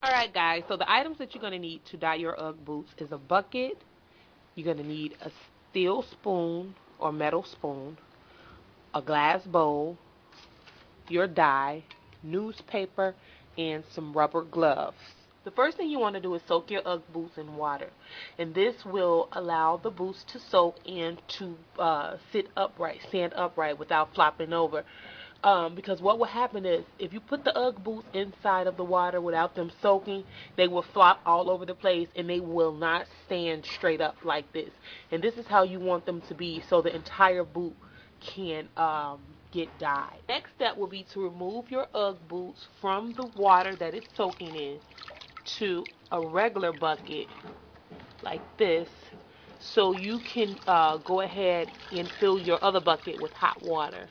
Alright guys, so the items that you're going to need to dye your UGG boots is a bucket. You're going to need a steel spoon or metal spoon, a glass bowl, your dye, newspaper, and some rubber gloves. The first thing you want to do is soak your UGG boots in water, and this will allow the boots to soak and to stand upright without flopping over. Because what will happen is if you put the UGG boots inside of the water without them soaking, they will flop all over the place and they will not stand straight up like this. And this is how you want them to be so the entire boot can get dyed. Next step will be to remove your UGG boots from the water that it's soaking in to a regular bucket like this, so you can go ahead and fill your other bucket with hot water.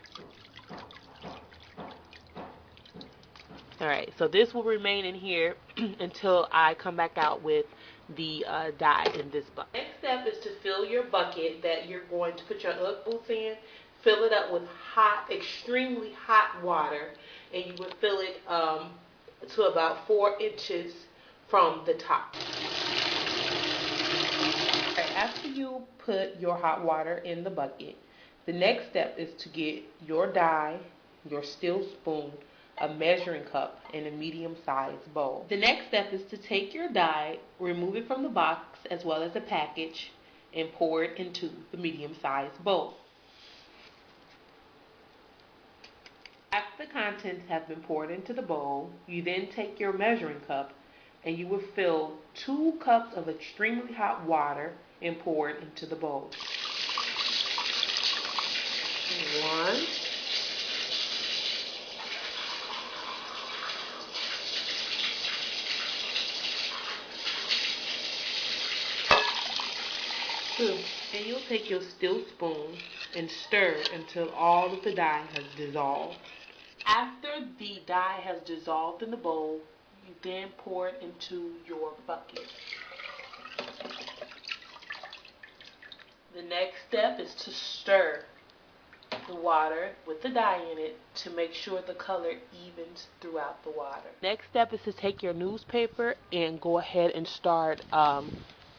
Alright, so this will remain in here until I come back out with the dye in this bucket. Next step is to fill your bucket that you're going to put your UGG boots in. Fill it up with hot, extremely hot water, and you would fill it to about 4 inches from the top. Alright, after you put your hot water in the bucket, the next step is to get your dye, your steel spoon, a measuring cup, and a medium-sized bowl. The next step is to take your dye, remove it from the box as well as the package, and pour it into the medium-sized bowl. After the contents have been poured into the bowl, you then take your measuring cup and you will fill 2 cups of extremely hot water and pour it into the bowl. 1, 2. And you'll take your steel spoon and stir until all of the dye has dissolved. After the dye has dissolved in the bowl, you then pour it into your bucket. The next step is to stir the water with the dye in it to make sure the color evens throughout the water. Next step is to take your newspaper and go ahead and start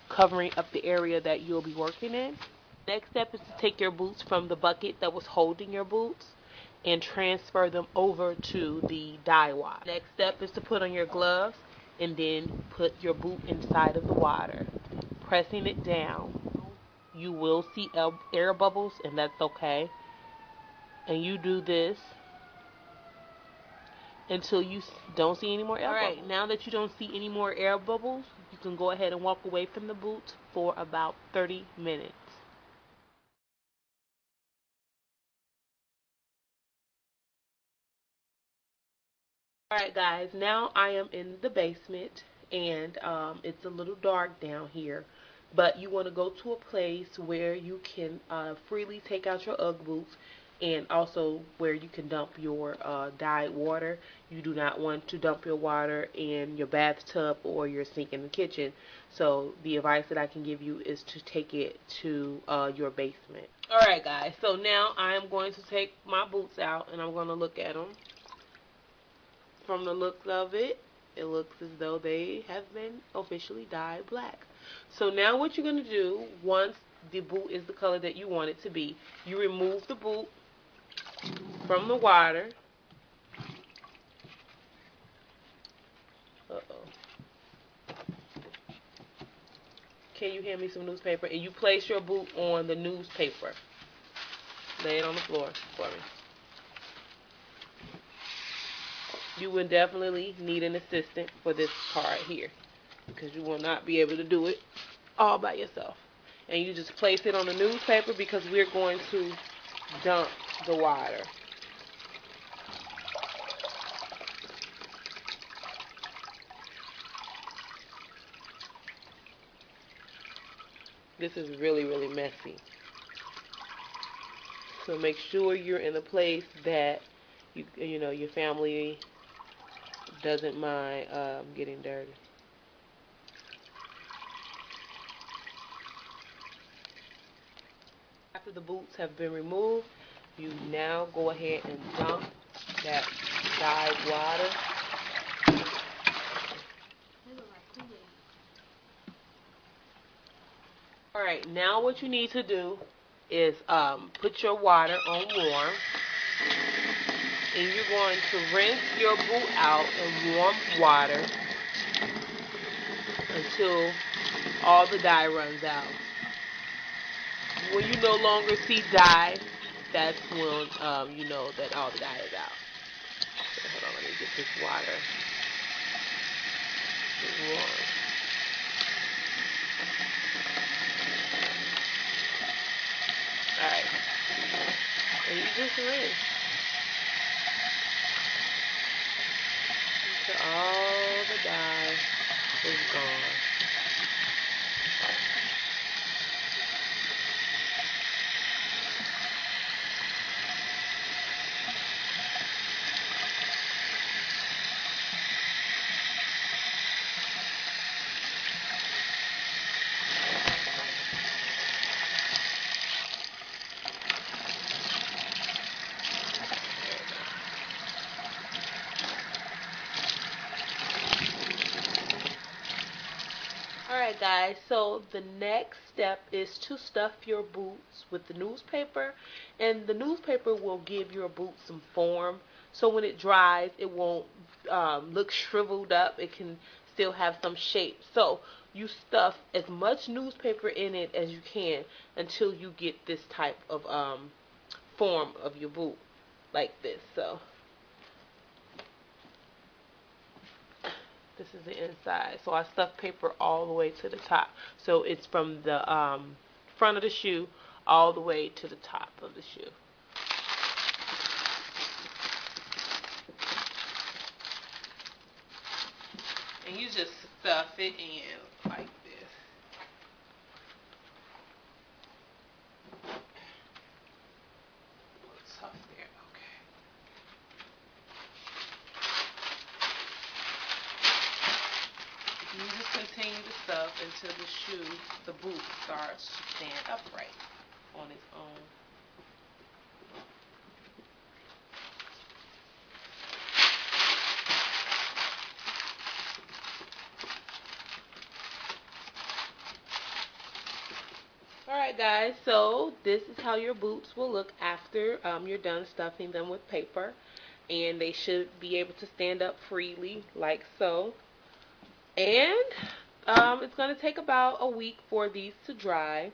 covering up the area that you'll be working in. Next step is to take your boots from the bucket that was holding your boots and transfer them over to the dye water. Next step is to put on your gloves and then put your boot inside of the water. Pressing it down, you will see air bubbles, and that's okay. And you do this until you don't see any more air bubbles. Alright, now that you don't see any more air bubbles, you can go ahead and walk away from the boots for about 30 minutes. Alright guys, now I am in the basement and it's a little dark down here. But you want to go to a place where you can freely take out your UGG boots and also where you can dump your dyed water. You do not want to dump your water in your bathtub or your sink in the kitchen. So the advice that I can give you is to take it to your basement. Alright guys, so now I am going to take my boots out and I'm going to look at them. From the looks of it, it looks as though they have been officially dyed black. So now what you're going to do, once the boot is the color that you want it to be, you remove the boot from the water. Can you hand me some newspaper? And you place your boot on the newspaper. Lay it on the floor for me. You will definitely need an assistant for this part here, because you will not be able to do it all by yourself. And you just place it on the newspaper because we're going to dump the water. This is really, really messy. So make sure you're in a place that you know your family doesn't mind getting dirty. After the boots have been removed, you now go ahead and dump that dyed water Alright, now what you need to do is put your water on warm. And you're going to rinse your boot out in warm water until all the dye runs out. When you no longer see dye, that's when you know that all the dye is out. So, hold on, let me get this water warm. Alright, and you just rinse until all the dye is gone. Alright guys, so the next step is to stuff your boots with the newspaper, and the newspaper will give your boot some form, so when it dries it won't look shriveled up. It can still have some shape. So you stuff as much newspaper in it as you can until you get this type of form of your boot, like this. So this is the inside. So I stuff paper all the way to the top. So it's from the front of the shoe all the way to the top of the shoe. And you just stuff it in like this. Tough there. Okay. You just continue to stuff until the shoe, the boot, starts to stand upright on its own. Alright guys, so this is how your boots will look after you're done stuffing them with paper. And they should be able to stand up freely, like so. And it's going to take about a week for these to dry,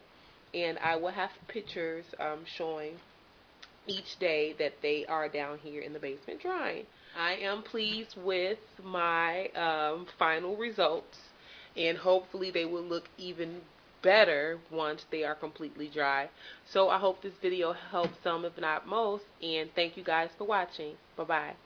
and I will have pictures showing each day that they are down here in the basement drying. I am pleased with my final results, and hopefully they will look even better once they are completely dry. So I hope this video helps some, if not most, and thank you guys for watching. Bye-bye.